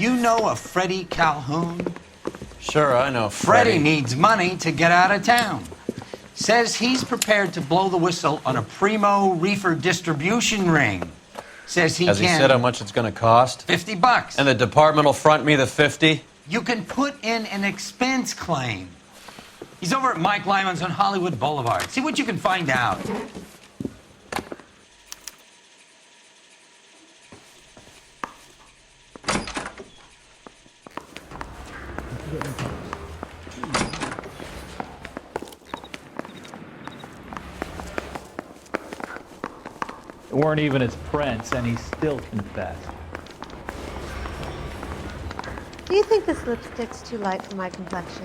You know a Freddie Calhoun? Sure, I know Freddie needs money to get out of town. Says he's prepared to blow the whistle on a primo reefer distribution ring. Says he Has can... he said how much it's going to cost? $50. And the department will front me the 50? You can put in an expense claim. He's over at Mike Lyman's on Hollywood Boulevard. See what you can find out. It weren't even his prints, and he still confessed. Do you think this lipstick's too light for my complexion?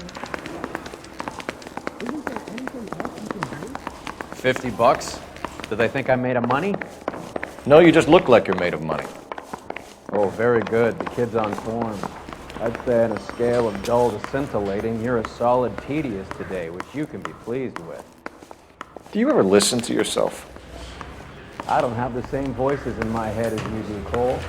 $50? Do they think I'm made of money? No, you just look like you're made of money. Oh, very good. The kid's on form. I'd say on a scale of dull to scintillating, you're a solid tedious today, which you can be pleased with. Do you ever listen to yourself? I don't have the same voices in my head as you do, Cole.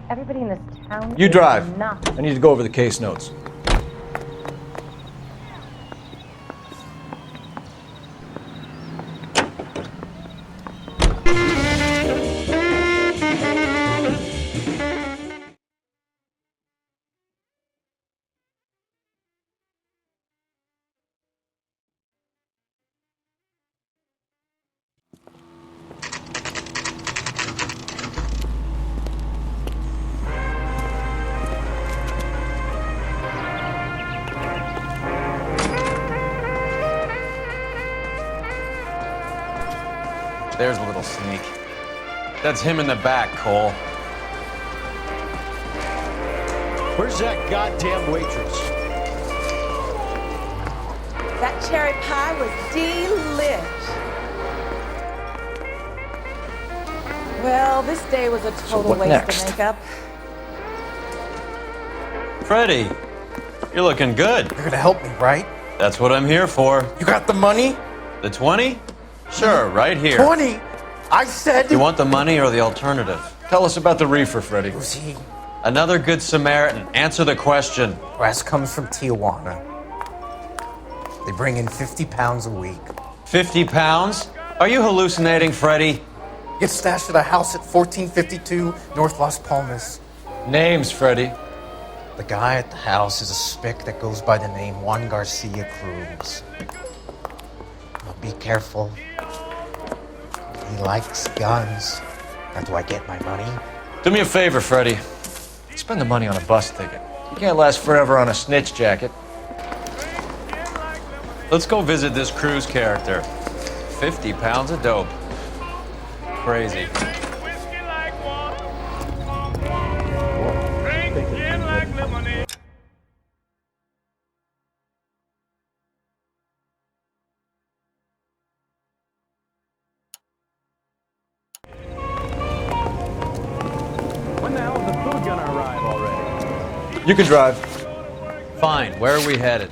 Everybody in this town. You drive. Not. I need to go over the case notes. There's a little sneak. That's him in the back, Cole. Where's that goddamn waitress? That cherry pie was delish. Well, this day was a total what waste next? of makeup. Freddie, you're looking good. You're gonna help me, right? That's what I'm here for. You got the money? The 20? Sure, right here. 20? I said... You want the money or the alternative? Tell us about the reefer, Freddie. Who's he? Another good Samaritan. Answer the question. Brass comes from Tijuana. They bring in 50 pounds a week. 50 pounds? Are you hallucinating, Freddie? Gets stashed at a house at 1452 North Las Palmas. Names, Freddie. The guy at the house is a spick that goes by the name Juan Garcia Cruz. Now be careful. He likes guns. Now do I get my money? Do me a favor, Freddie. Spend the money on a bus ticket. You can't last forever on a snitch jacket. Let's go visit this Cruz character. 50 pounds of dope. Crazy. When the hell is the food gonna arrive already? You can drive. Fine, where are we headed?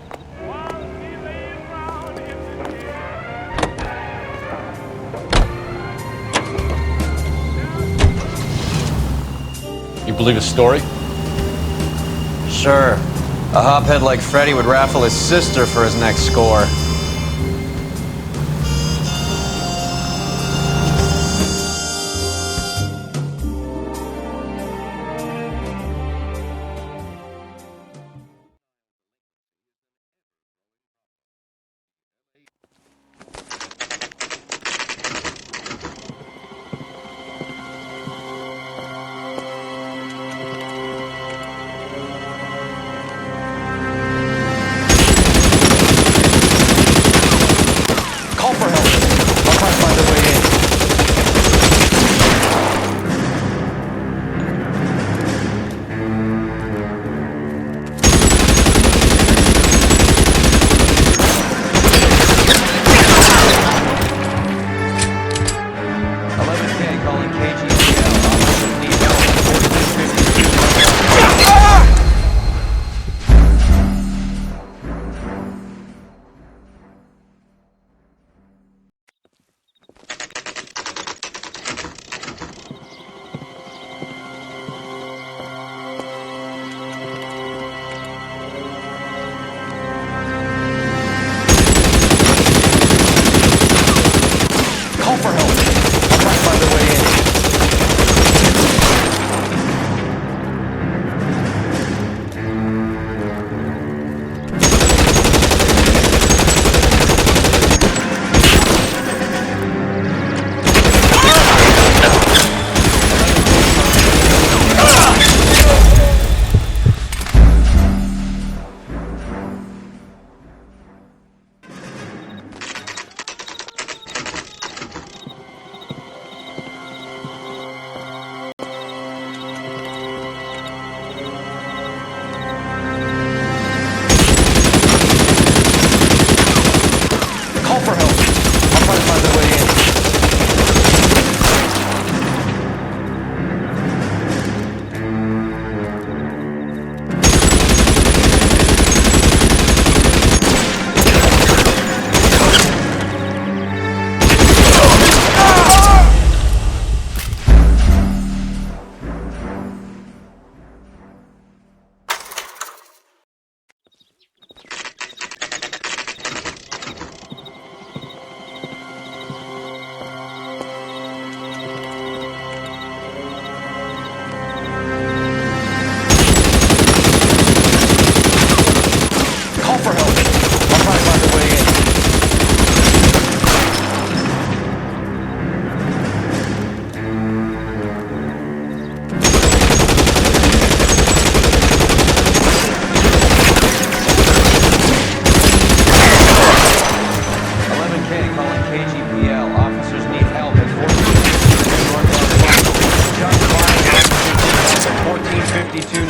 You believe his story? Sure. A hophead like Freddie would raffle his sister for his next score.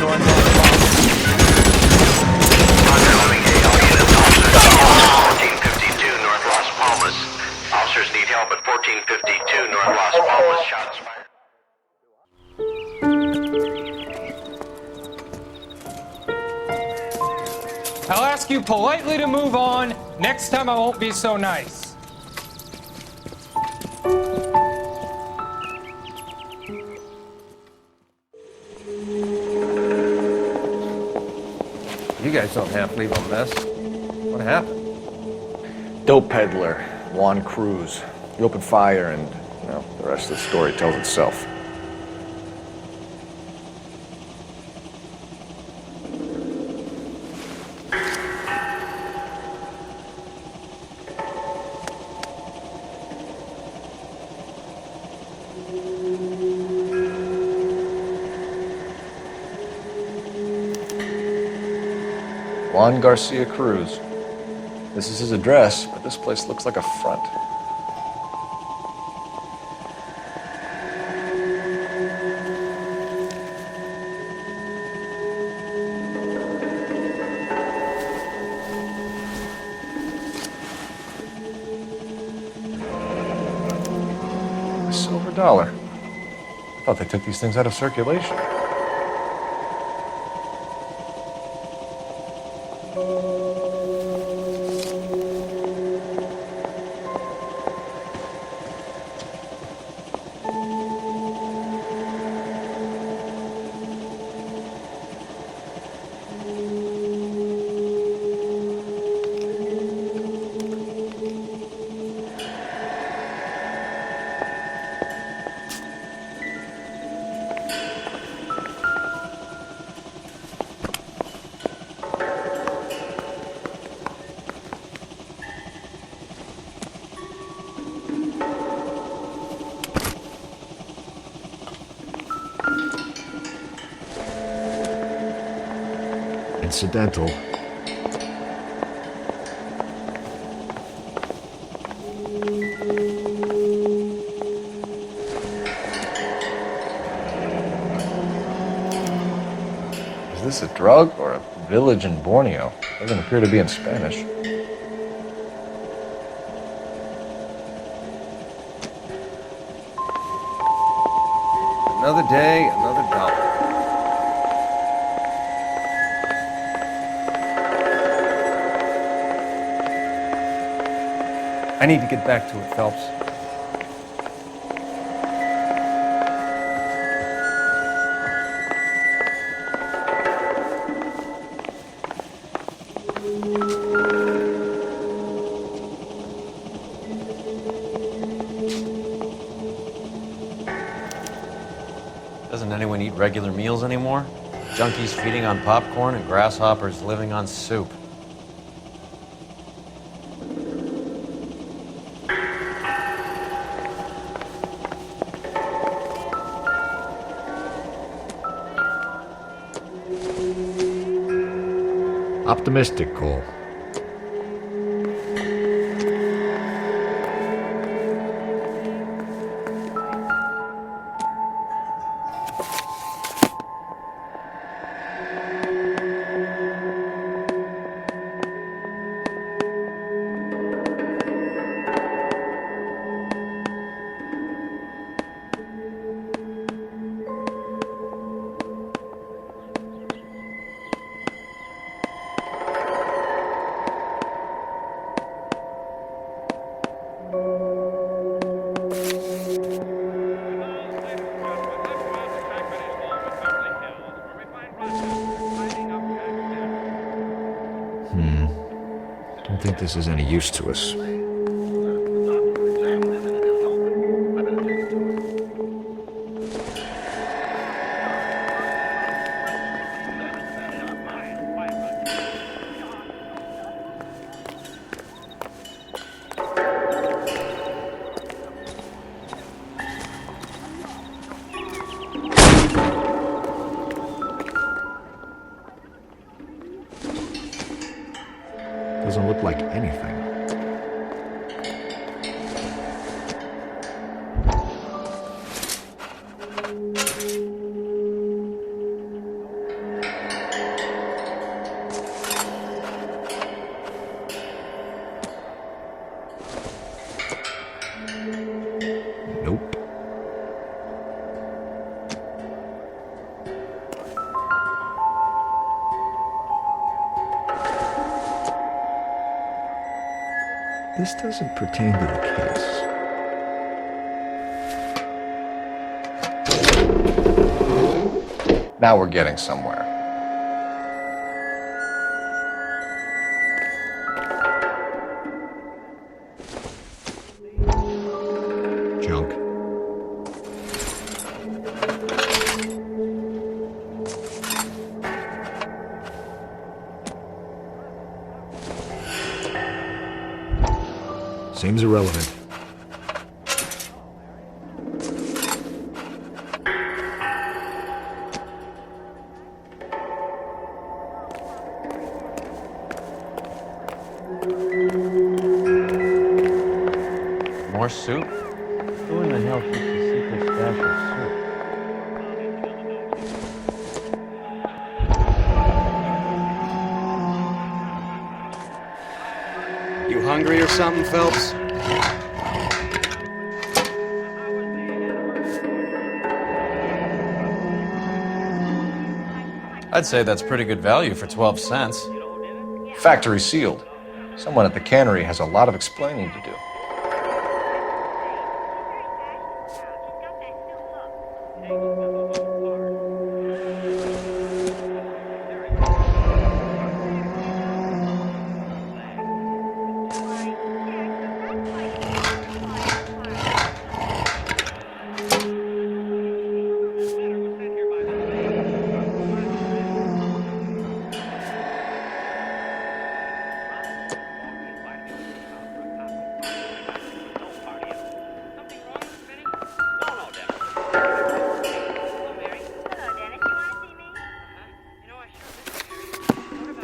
going down the line. 1452 North Las Palmas. Officers need help at 1452 North Las Palmas. Shots fired. I'll ask you politely to move on. Next time I won't be so nice. You guys don't have to leave a mess. What happened? Dope peddler, Juan Cruz. He opened fire and, the rest of the story tells itself. Juan Garcia Cruz. This is his address, but this place looks like a front. A silver dollar. I thought they took these things out of circulation. Incidental. Is this a drug or a village in Borneo? Doesn't appear to be in Spanish. Another day, another dollar. I need to get back to it, Phelps. Doesn't anyone eat regular meals anymore? Junkies feeding on popcorn and grasshoppers living on soup. Optimistic call. Don't think this is any use to us. Doesn't look like anything. This doesn't pertain to the case. Now we're getting somewhere. Junk. Seems irrelevant. More soup? Who in the hell keeps a secret stash of soup? You hungry or something, Phelps? I'd say that's pretty good value for 12 cents. Factory sealed. Someone at the cannery has a lot of explaining to do.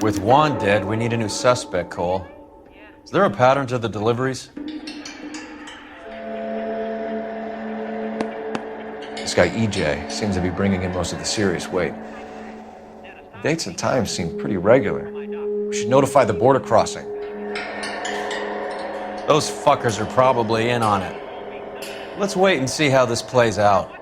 With Juan dead, we need a new suspect, Cole. Is there a pattern to the deliveries? This guy EJ seems to be bringing in most of the serious weight. The dates and times seem pretty regular. We should notify the border crossing. Those fuckers are probably in on it. Let's wait and see how this plays out.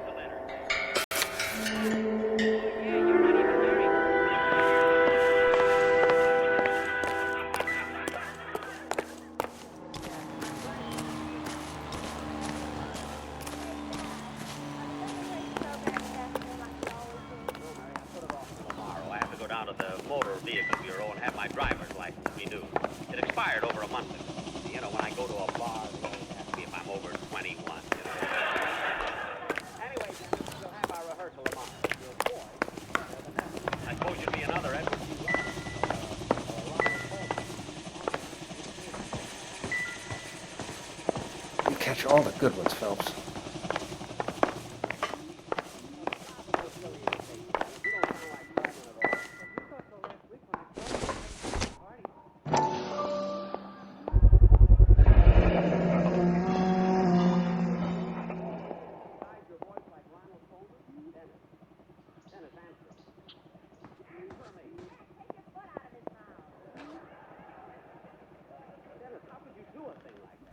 Catch all the good ones, Phelps.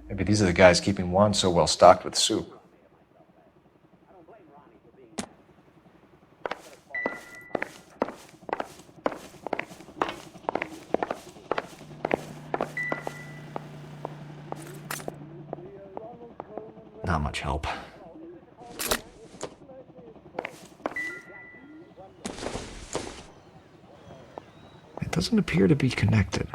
Maybe these are the guys keeping Juan so well stocked with soup. Not much help. It doesn't appear to be connected.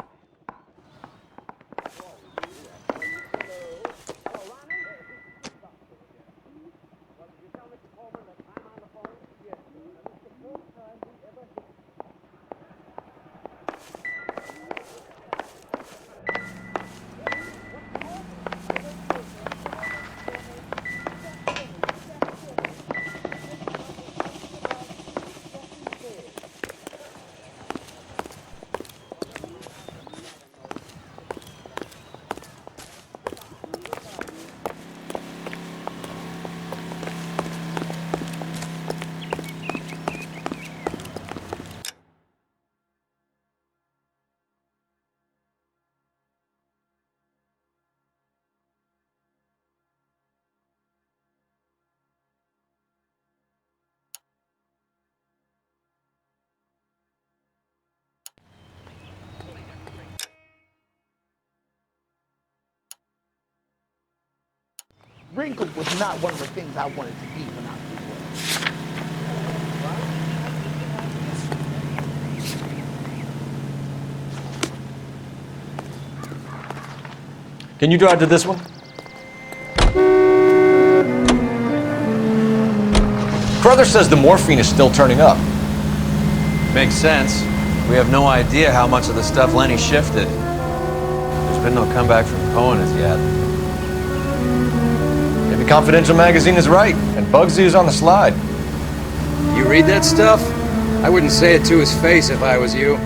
Wrinkled was not one of the things I wanted to be when I grew up. Can you drive to this one? Brother says the morphine is still turning up. Makes sense. We have no idea how much of the stuff Lenny shifted. There's been no comeback from Cohen as yet. Maybe Confidential magazine is right, and Bugsy is on the slide. You read that stuff? I wouldn't say it to his face if I was you.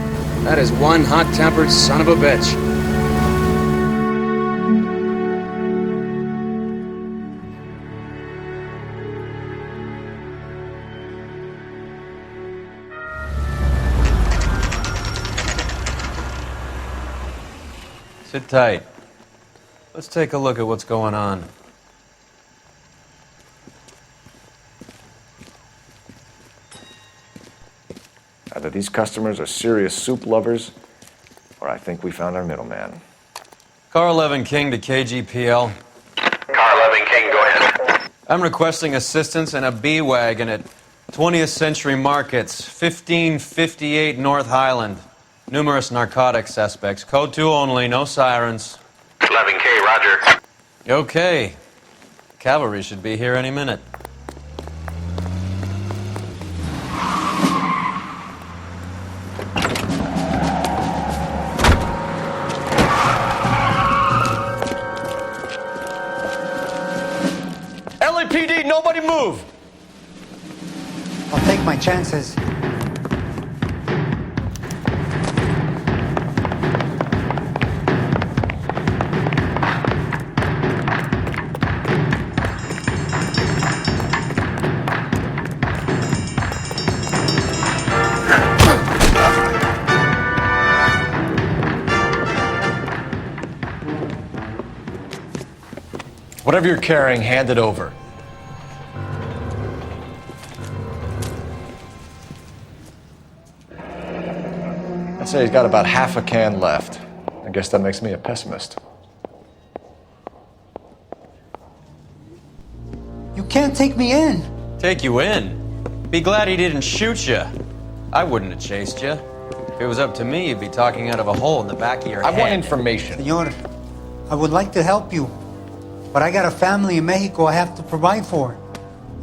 That is one hot-tempered son of a bitch. Sit tight. Let's take a look at what's going on. Either these customers are serious soup lovers, or I think we found our middleman. Car 11 King to KGPL. Car 11 King, go ahead. I'm requesting assistance in a B-Wagon at 20th Century Markets, 1558 North Highland. Numerous narcotic suspects. Code 2 only, no sirens. 11K, roger. Okay. Cavalry should be here any minute. LAPD, nobody move! I'll take my chances. Whatever you're carrying, hand it over. I'd say he's got about half a can left. I guess that makes me a pessimist. You can't take me in. Take you in? Be glad he didn't shoot you. I wouldn't have chased you. If it was up to me, you'd be talking out of a hole in the back of your head. I want information. Senor, I would like to help you, but I got a family in Mexico I have to provide for.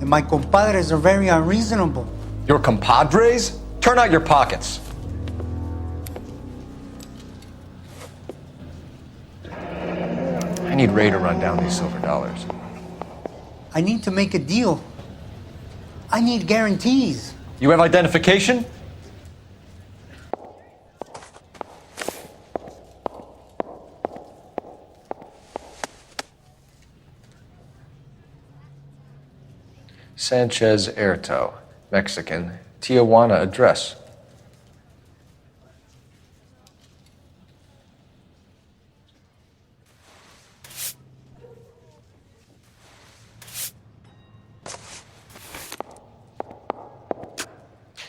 And my compadres are very unreasonable. Your compadres? Turn out your pockets. I need Ray to run down these silver dollars. I need to make a deal. I need guarantees. You have identification? Sanchez Erto, Mexican, Tijuana address.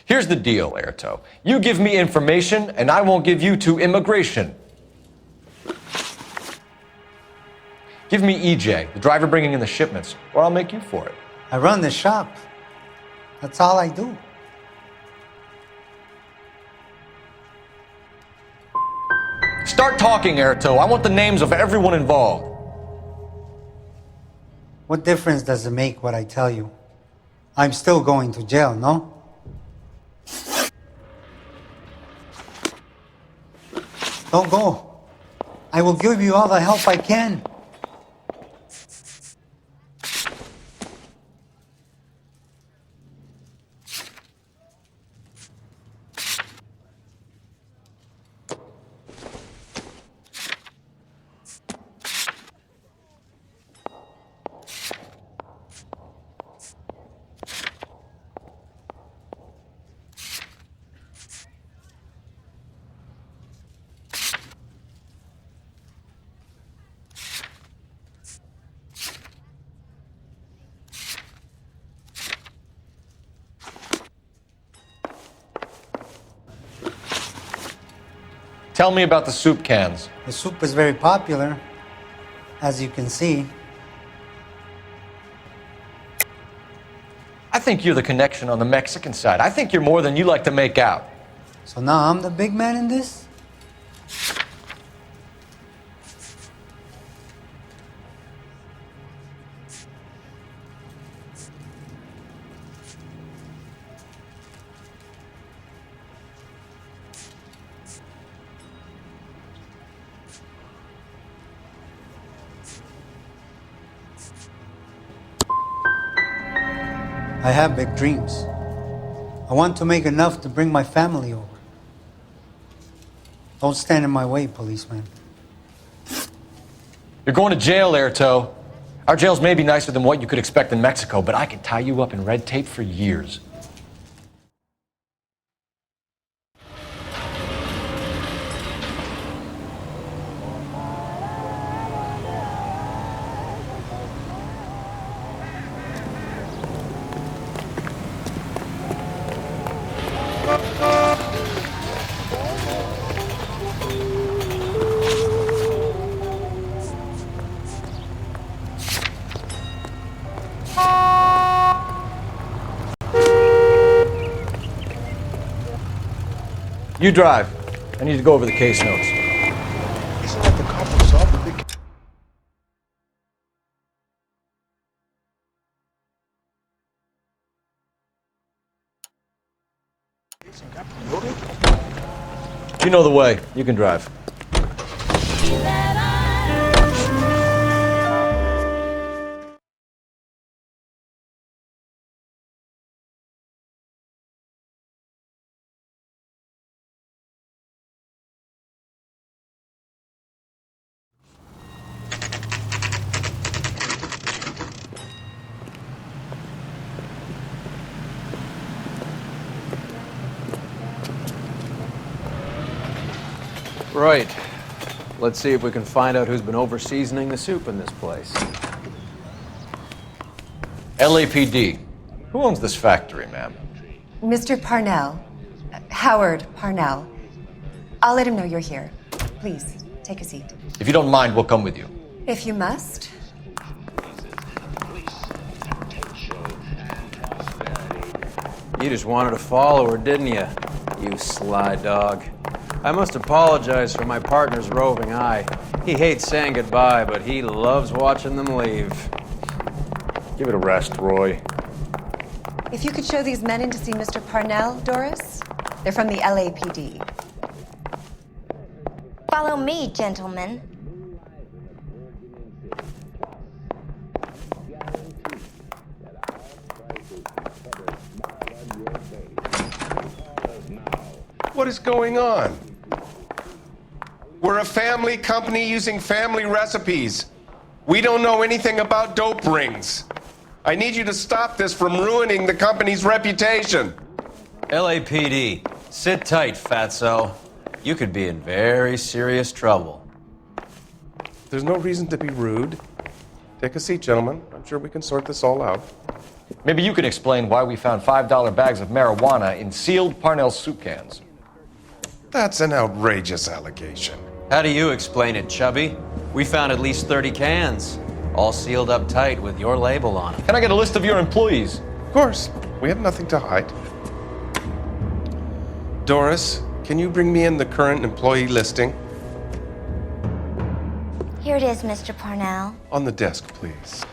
Here's the deal, Erto. You give me information, and I won't give you to immigration. Give me EJ, the driver bringing in the shipments, or I'll make you for it. I run the shop. That's all I do. Start talking, Erto. I want the names of everyone involved. What difference does it make what I tell you? I'm still going to jail, no? Don't go. I will give you all the help I can. Tell me about the soup cans. The soup is very popular, as you can see. I think you're the connection on the Mexican side. I think you're more than you like to make out. So now I'm the big man in this? I have big dreams. I want to make enough to bring my family over. Don't stand in my way, policeman. You're going to jail, Airto. Our jails may be nicer than what you could expect in Mexico, but I can tie you up in red tape for years. You drive. I need to go over the case notes. Isn't that the cop who solved the big... You know the way. You can drive. Right. Let's see if we can find out who's been over-seasoning the soup in this place. LAPD. Who owns this factory, ma'am? Mr. Parnell. Howard Parnell. I'll let him know you're here. Please, take a seat. If you don't mind, we'll come with you. If you must. You just wanted to follow her, didn't you? You sly dog. I must apologize for my partner's roving eye. He hates saying goodbye, but he loves watching them leave. Give it a rest, Roy. If you could show these men in to see Mr. Parnell, Doris. They're from the LAPD. Follow me, gentlemen. What is going on? We're a family company using family recipes. We don't know anything about dope rings. I need you to stop this from ruining the company's reputation. LAPD, sit tight, fatso. You could be in very serious trouble. There's no reason to be rude. Take a seat, gentlemen. I'm sure we can sort this all out. Maybe you can explain why we found $5 bags of marijuana in sealed Parnell soup cans. That's an outrageous allegation. How do you explain it, Chubby? We found at least 30 cans, all sealed up tight with your label on them. Can I get a list of your employees? Of course. We have nothing to hide. Doris, can you bring me in the current employee listing? Here it is, Mr. Parnell. On the desk, please.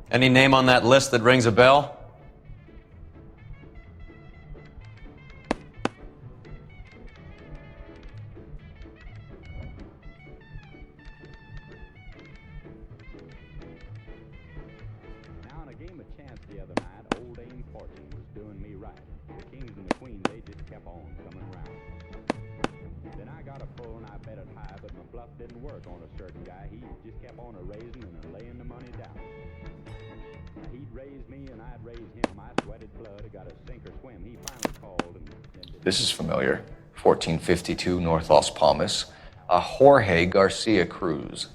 Any name on that list that rings a bell? This is familiar. 1452 North Las Palmas. A Jorge Garcia Cruz.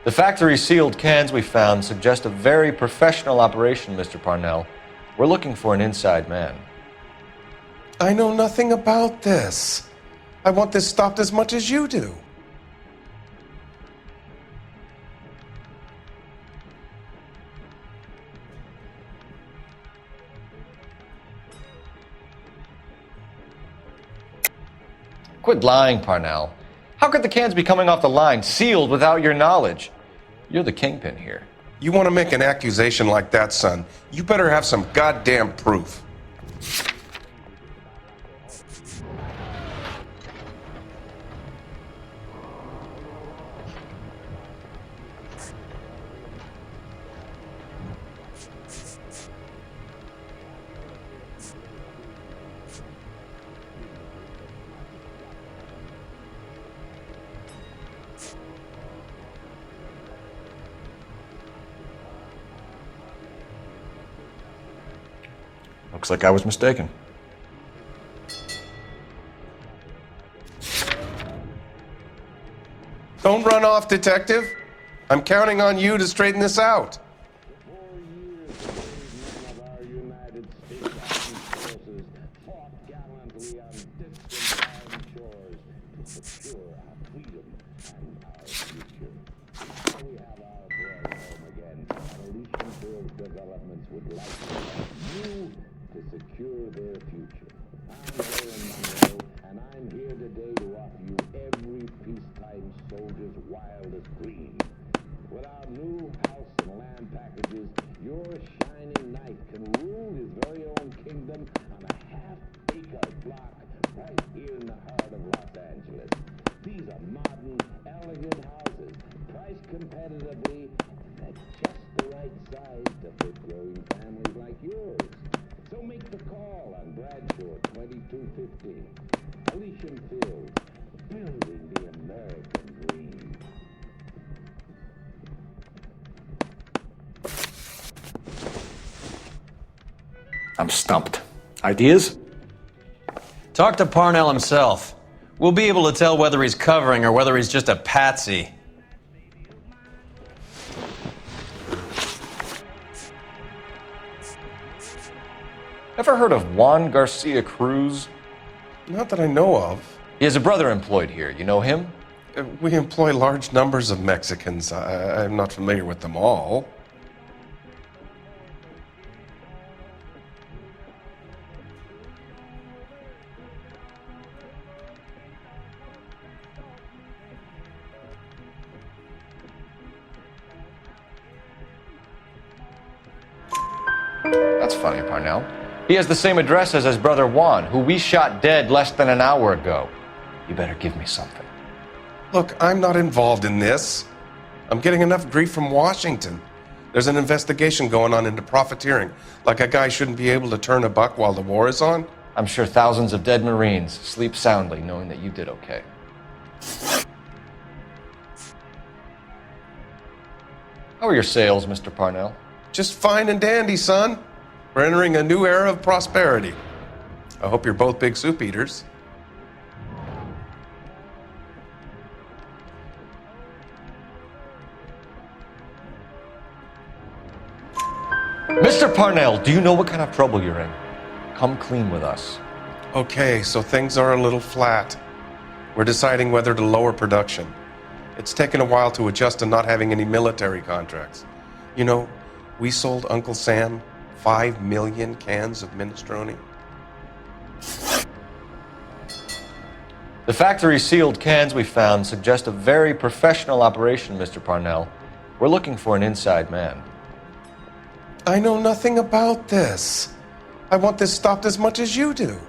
The factory sealed cans we found suggest a very professional operation, Mr. Parnell. We're looking for an inside man. I know nothing about this. I want this stopped as much as you do. Quit lying, Parnell. How could the cans be coming off the line sealed without your knowledge? You're the kingpin here. You want to make an accusation like that, son? You better have some goddamn proof. Looks like I was mistaken. Don't run off, detective. I'm counting on you to straighten this out. Secure their future. I'm Noire, and I'm here today to offer you every peacetime soldier's wildest dream. With our new house and land packages, your shining knight can rule his very own kingdom on a half-acre block right here in the heart of Los Angeles. These are modern, elegant houses, priced competitively, and at just the right size to fit growing families like yours. So make the call on Bradshaw 2215. Elysian Fields, building the American dream. I'm stumped. Ideas? Talk to Parnell himself. We'll be able to tell whether he's covering or whether he's just a patsy. Ever heard of Juan Garcia Cruz? Not that I know of. He has a brother employed here. You know him? We employ large numbers of Mexicans. I'm not familiar with them all. That's funny, Parnell. He has the same address as his brother Juan, who we shot dead less than an hour ago. You better give me something. Look, I'm not involved in this. I'm getting enough grief from Washington. There's an investigation going on into profiteering. Like a guy shouldn't be able to turn a buck while the war is on. I'm sure thousands of dead Marines sleep soundly knowing that you did okay. How are your sales, Mr. Parnell? Just fine and dandy, son. We're entering a new era of prosperity. I hope you're both big soup eaters. Mr. Parnell, do you know what kind of trouble you're in? Come clean with us. Okay, so things are a little flat. We're deciding whether to lower production. It's taken a while to adjust to not having any military contracts. You know, we sold Uncle Sam 5 million cans of minestrone. The factory sealed cans we found suggest a very professional operation, Mr. Parnell. We're looking for an inside man. I know nothing about this. I want this stopped as much as you do.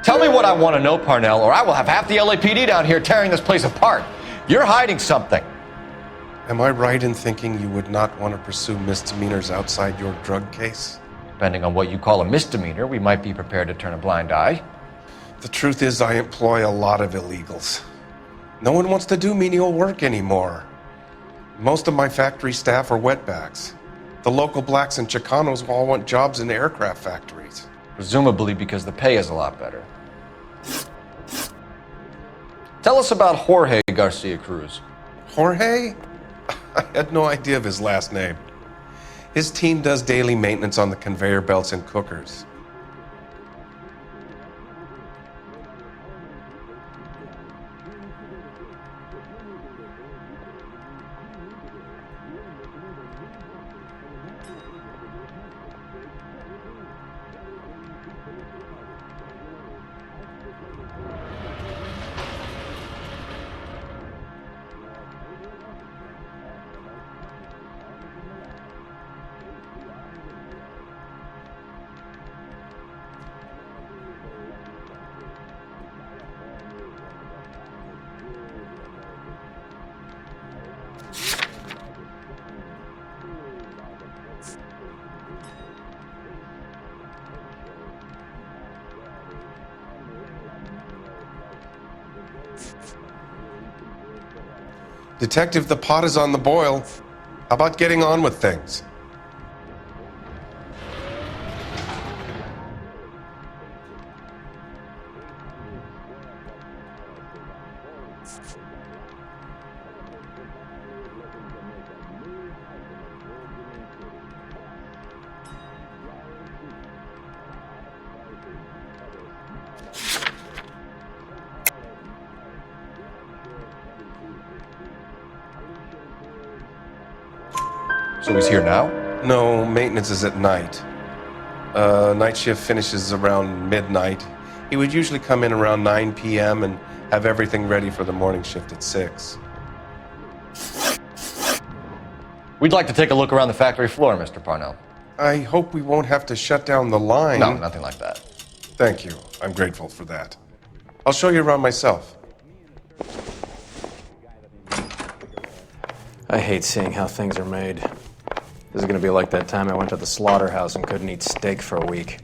Tell me what I want to know, Parnell, or I will have half the LAPD down here tearing this place apart. You're hiding something. Am I right in thinking you would not want to pursue misdemeanors outside your drug case? Depending on what you call a misdemeanor, we might be prepared to turn a blind eye. The truth is, I employ a lot of illegals. No one wants to do menial work anymore. Most of my factory staff are wetbacks. The local blacks and Chicanos all want jobs in aircraft factories. Presumably because the pay is a lot better. Tell us about Jorge Garcia Cruz. Jorge? I had no idea of his last name. His team does daily maintenance on the conveyor belts and cookers. Detective, the pot is on the boil. How about getting on with things? So he's here now? No, maintenance is at night. Night shift finishes around midnight. He would usually come in around 9 p.m. and have everything ready for the morning shift at 6. We'd like to take a look around the factory floor, Mr. Parnell. I hope we won't have to shut down the line. No, nothing like that. Thank you. I'm grateful for that. I'll show you around myself. I hate seeing how things are made. This is gonna be like that time I went to the slaughterhouse and couldn't eat steak for a week.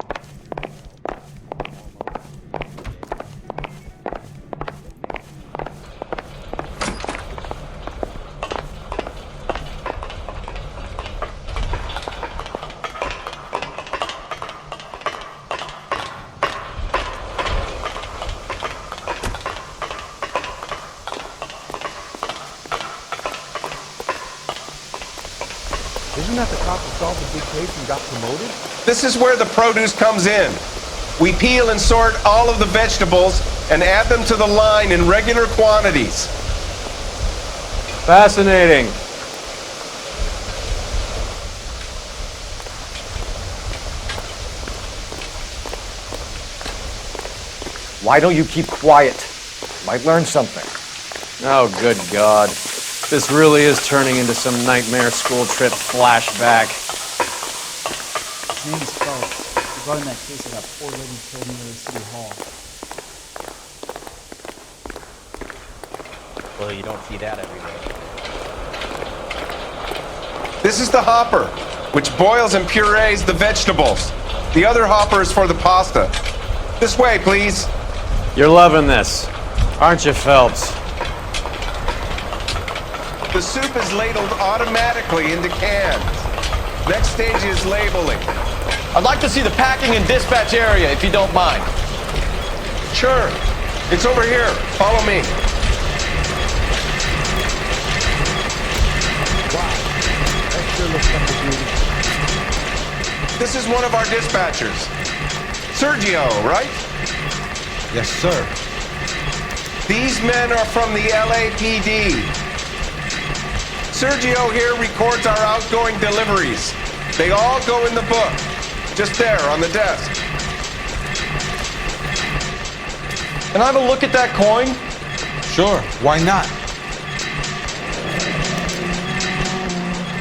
Isn't that the cop who solved the big case and got promoted? This is where the produce comes in. We peel and sort all of the vegetables and add them to the line in regular quantities. Fascinating. Why don't you keep quiet? Might learn something. Oh, good God. This really is turning into some nightmare school trip flashback. His name is Phelps. Regarding that case of that poor lady killed near City Hall. Well, you don't see that every day. This is the hopper, which boils and purees the vegetables. The other hopper is for the pasta. This way, please. You're loving this, aren't you, Phelps? The soup is ladled automatically into cans. Next stage is labeling. I'd like to see the packing and dispatch area, if you don't mind. Sure. It's over here. Follow me. Wow. That sure looks like a beauty. This is one of our dispatchers. Sergio, right? Yes, sir. These men are from the LAPD. Sergio here records our outgoing deliveries. They all go in the book. Just there on the desk. Can I have a look at that coin? Sure, why not?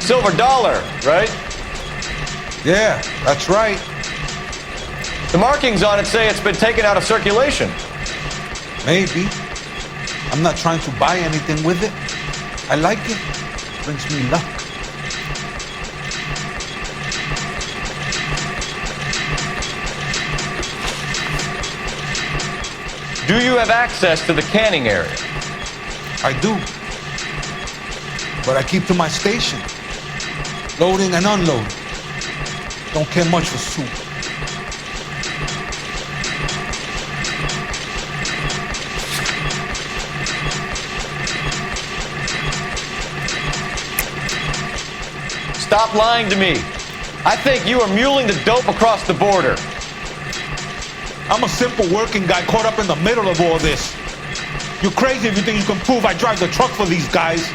Silver dollar, right? Yeah, that's right. The markings on it say it's been taken out of circulation. Maybe. I'm not trying to buy anything with it. I like it. Brings me luck. have access to the canning area? I do. But I keep to my station. Loading and unloading. Don't care much for soup. Stop lying to me. I think you are muling the dope across the border. I'm a simple working guy caught up in the middle of all this. You're crazy if you think you can prove I drive the truck for these guys.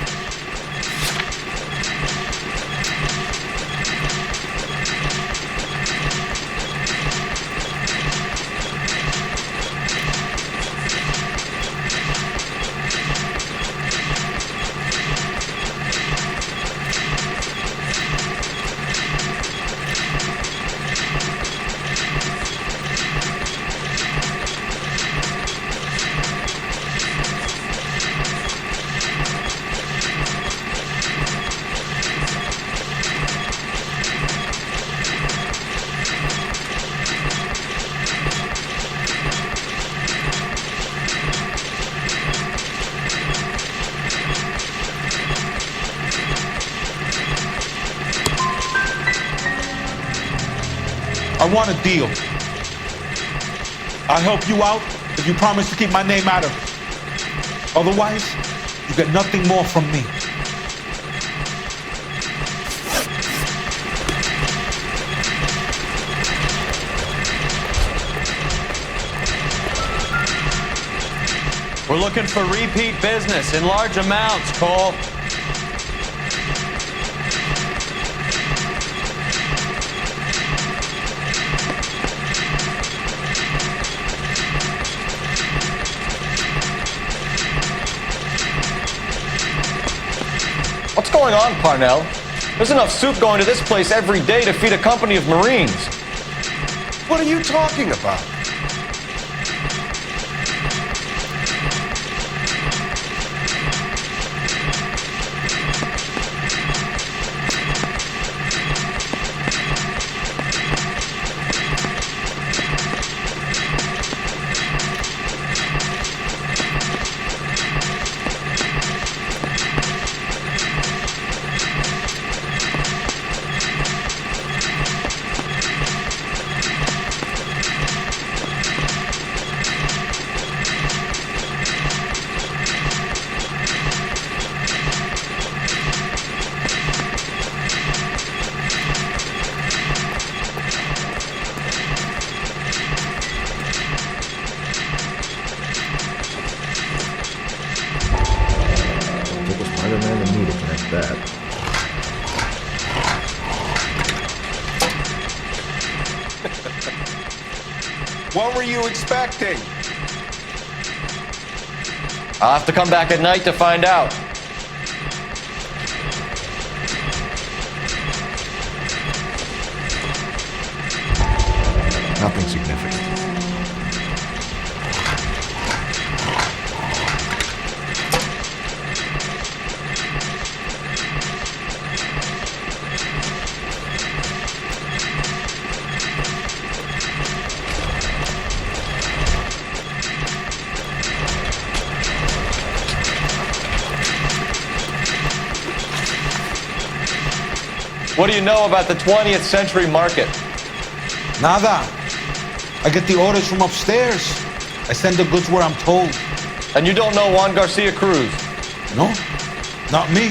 I want a deal. I'll help you out if you promise to keep my name out of it. Otherwise, you get nothing more from me. We're looking for repeat business in large amounts, Cole. What's going on, Parnell? There's enough soup going to this place every day to feed a company of Marines. What are you talking about? What were you expecting? I'll have to come back at night to find out. Nothing significant. What do you know about the 20th century market? Nada. I get the orders from upstairs. I send the goods where I'm told. And you don't know Juan Garcia Cruz? No, not me.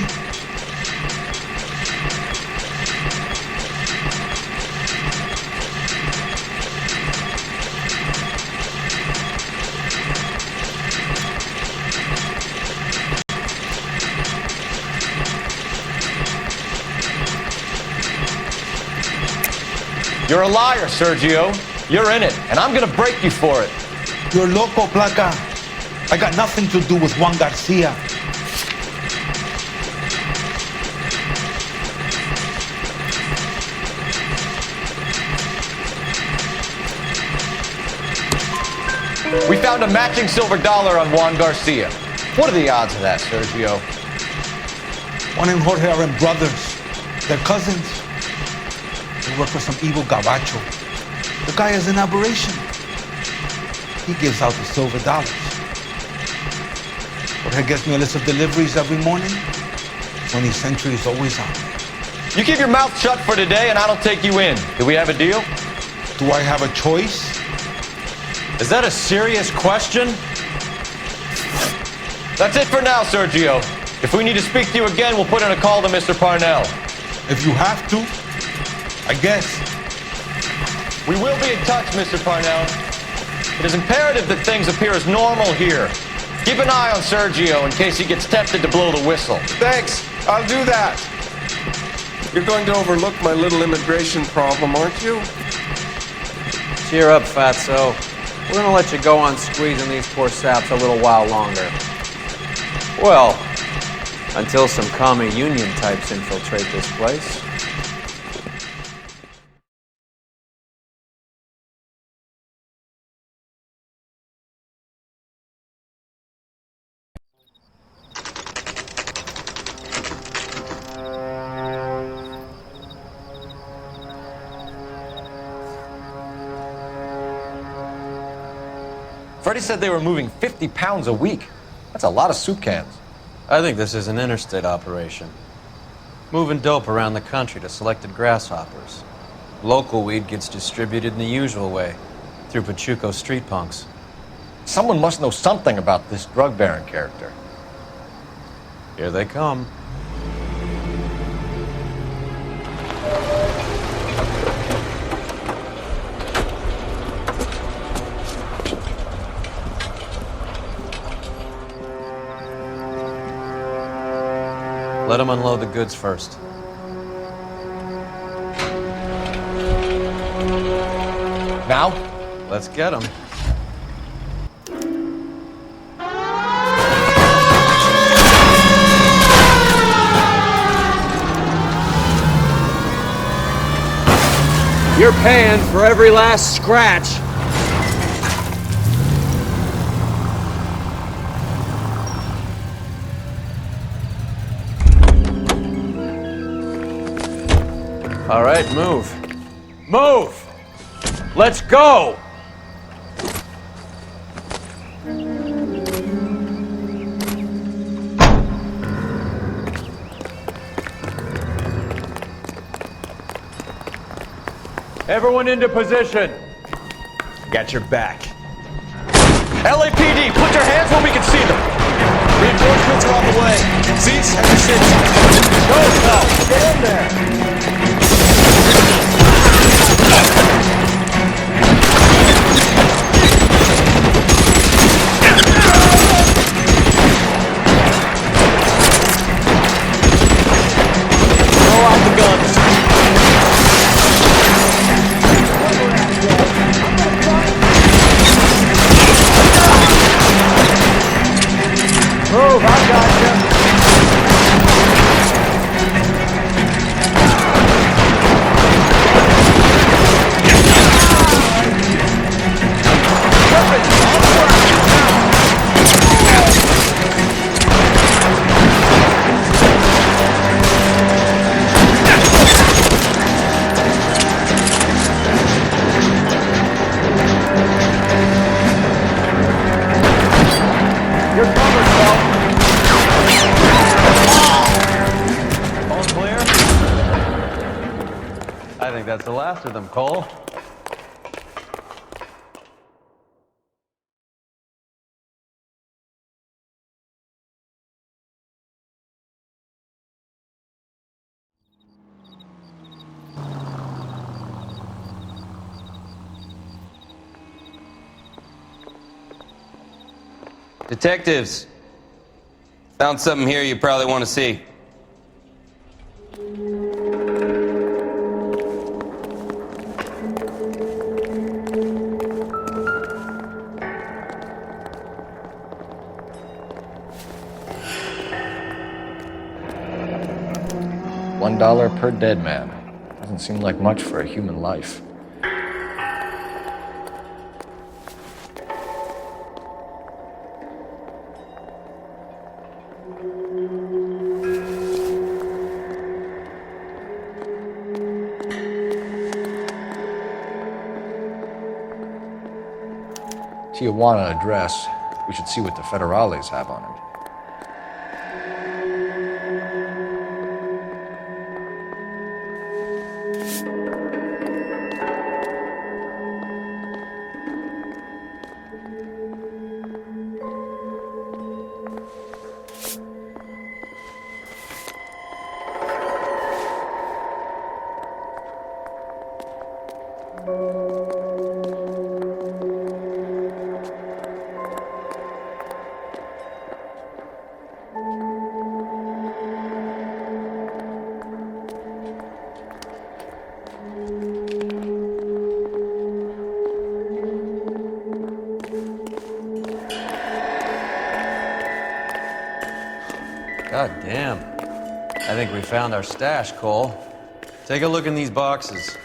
You're a liar, Sergio. You're in it, and I'm gonna break you for it. You're loco, Placa. I got nothing to do with Juan Garcia. We found a matching silver dollar on Juan Garcia. What are the odds of that, Sergio? Juan and Jorge are brothers. They're cousins. They work for some evil gabacho. The guy is an aberration. He gives out the silver dollars. Jorge gets me a list of deliveries every morning. 20th Century is always on. You keep your mouth shut for today and I don't take you in. Do we have a deal? Do I have a choice? Is that a serious question? That's it for now, Sergio. If we need to speak to you again, we'll put in a call to Mr. Parnell. If you have to, I guess. We will be in touch, Mr. Parnell. It is imperative that things appear as normal here. Keep an eye on Sergio in case he gets tempted to blow the whistle. Thanks. I'll do that. You're going to overlook my little immigration problem, aren't you? Cheer up, fatso. We're gonna let you go on squeezing these poor saps a little while longer. Well, until some commie union types infiltrate this place. Freddie said they were moving 50 pounds a week. That's a lot of soup cans. I think this is an interstate operation. Moving dope around the country to selected grasshoppers. Local weed gets distributed in the usual way, through Pachuco street punks. Someone must know something about this drug baron character. Here they come. Let them unload the goods first. Now? Let's get them. You're paying for every last scratch. All right, move. Move! Let's go! Everyone into position. Got your back. LAPD, put your hands where we can see them. Reinforcements are on the way. Seats, have your seats. Go, Sal. Get in there. Throw out the guns. Move, I got you. You're covered, Phil. All clear? I think that's the last of them, Cole. Detectives, found something here you probably want to see. $1 per dead man. Doesn't seem like much for a human life. Tijuana address. We should see what the federales have on him. God damn. I think we found our stash, Cole. Take a look in these boxes.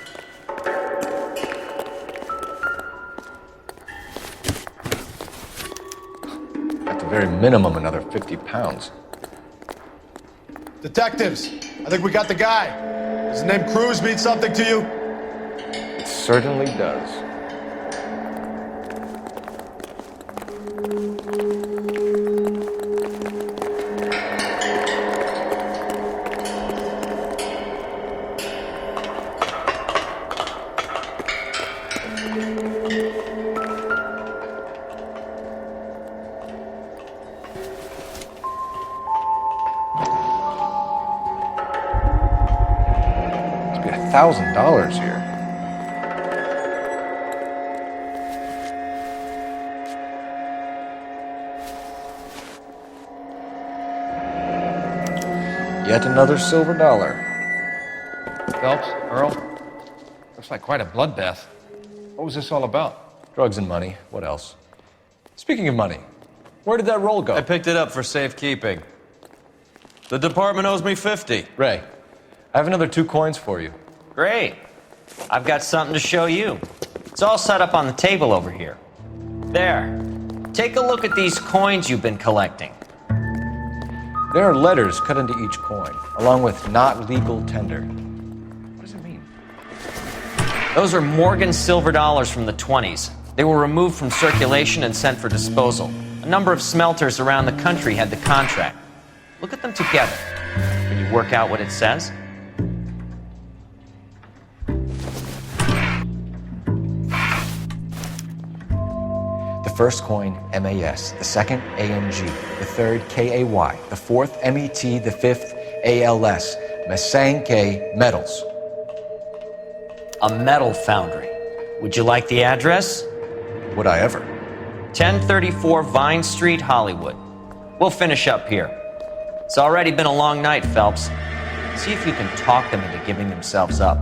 At the very minimum, another 50 pounds. Detectives, I think we got the guy. Does the name Cruz mean something to you? It certainly does. $1,000 here. Yet another silver dollar. Phelps, Earl, looks like quite a bloodbath. What was this all about? Drugs and money. What else? Speaking of money, where did that roll go? I picked it up for safekeeping. The department owes me 50. Ray, I have another 2 coins for you. Great. I've got something to show you. It's all set up on the table over here. There. Take a look at these coins you've been collecting. There are letters cut into each coin, along with not legal tender. What does it mean? Those are Morgan silver dollars from the 20s. They were removed from circulation and sent for disposal. A number of smelters around the country had the contract. Look at them together. Can you work out what it says? The first coin, MAS, the second, AMG, the third, KAY, the fourth, MET, the fifth, ALS, Masanke Metals. A metal foundry. Would you like the address? Would I ever? 1034 Vine Street, Hollywood. We'll finish up here. It's already been a long night, Phelps. See if you can talk them into giving themselves up.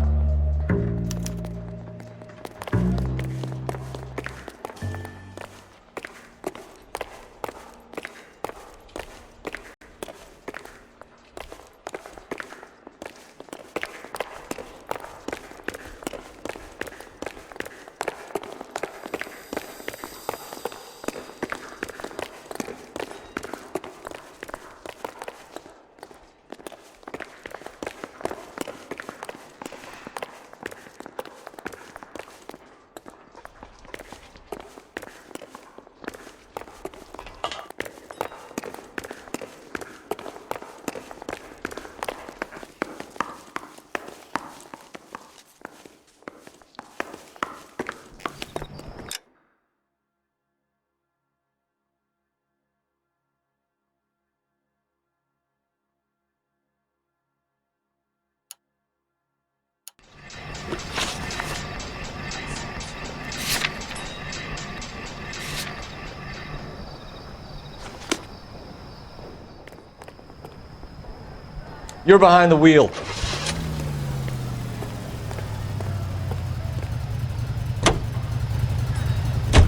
You're behind the wheel.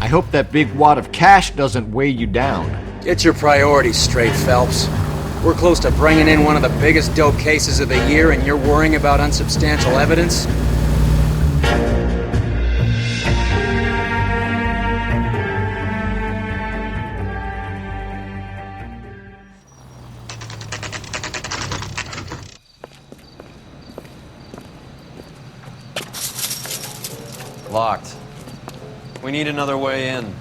I hope that big wad of cash doesn't weigh you down. Get your priorities straight, Phelps. We're close to bringing in one of the biggest dope cases of the year, and you're worrying about unsubstantial evidence? Locked. We need another way in.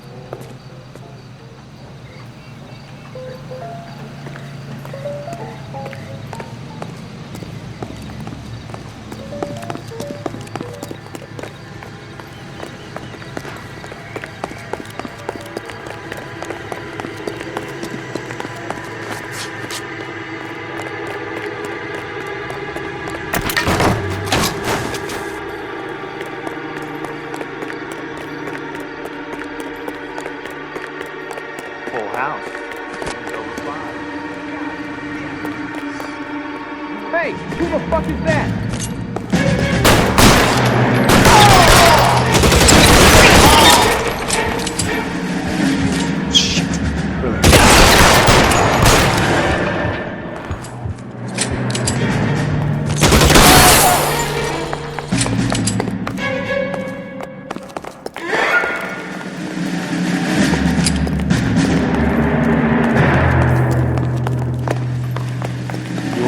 is that?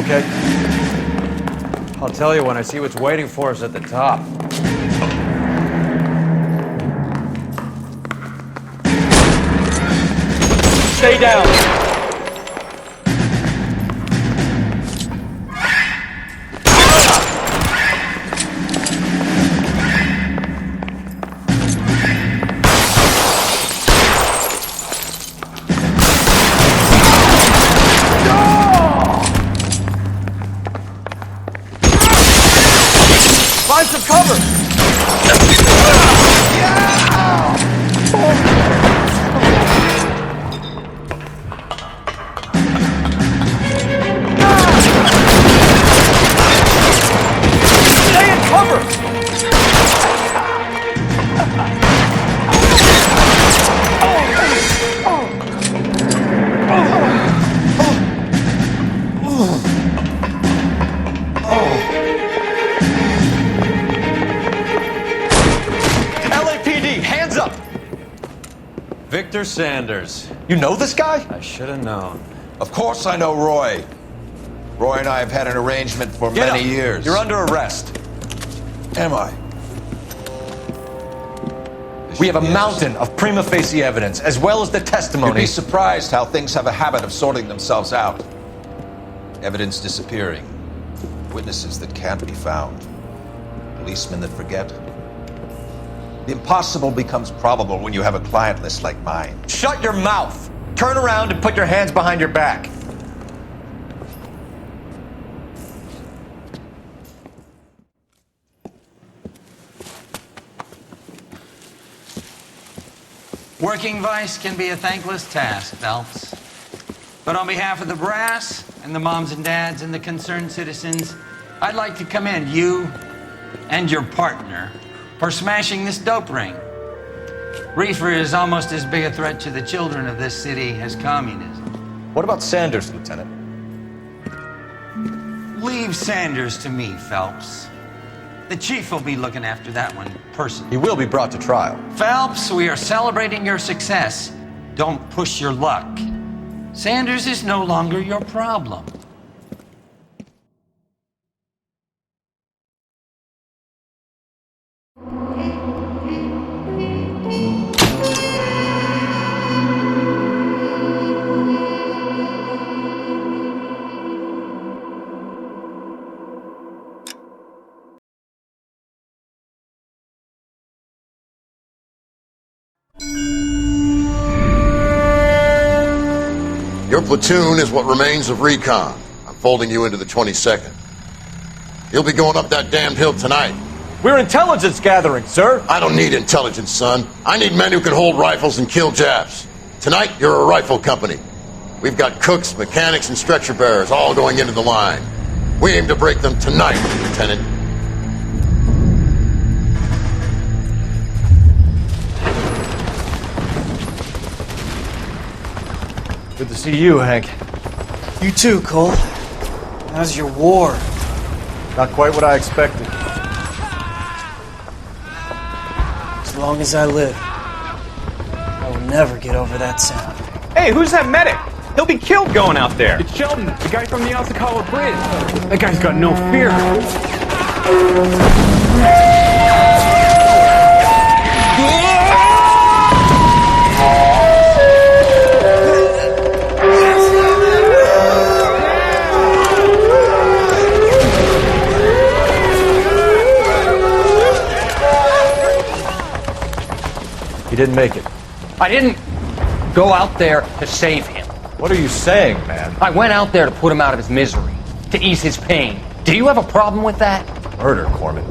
Okay? I'll tell you when I see what's waiting for us at the top. Stay down. Find some cover! Stay in cover! LAPD, hands up! Victor Sanders. You know this guy? I should have known. Of course I know Roy. Roy and I have had an arrangement for Get many up. years. You're under arrest. Am I? We have a mountain of prima facie evidence, as well as the You'd testimony. be surprised how things have a habit of sorting themselves out. Evidence disappearing. Witnesses that can't be found. Policemen that forget. The impossible becomes probable when you have a client list like mine. Shut your mouth! Turn around and put your hands behind your back. Working vice can be a thankless task, Phelps. But on behalf of the brass and the moms and dads and the concerned citizens, I'd like to commend you and your partner for smashing this dope ring. Reefer is almost as big a threat to the children of this city as communism. What about Sanders, Lieutenant? Leave Sanders to me, Phelps. The chief will be looking after that one personally. He will be brought to trial. Phelps, we are celebrating your success. Don't push your luck. Sanders is no longer your problem. Your platoon is what remains of recon. I'm folding you into the 22nd. You'll be going up that damned hill tonight. We're intelligence gathering, sir. I don't need intelligence, son. I need men who can hold rifles and kill Japs. Tonight, you're a rifle company. We've got cooks, mechanics, and stretcher bearers all going into the line. We aim to break them tonight, Lieutenant. Good to see you, Hank. You too, Cole. How's your war? Not quite what I expected. As long as I live, I will never get over that sound. Hey, who's that medic? He'll be killed going out there. It's Sheldon, the guy from the Osakawa Bridge. That guy's got no fear. He didn't make it. I didn't go out there to save him. What are you saying, man? I went out there to put him out of his misery, to ease his pain. Do you have a problem with that? Murder, Corman.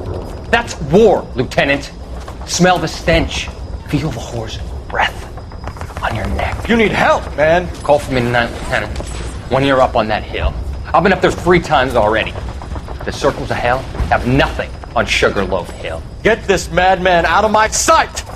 That's war, Lieutenant. Smell the stench. Feel the horse's breath on your neck. You need help, man. Call for me tonight, Lieutenant. When you're up on that hill. I've been up there 3 times already. The circles of hell have nothing on Sugarloaf Hill. Get this madman out of my sight!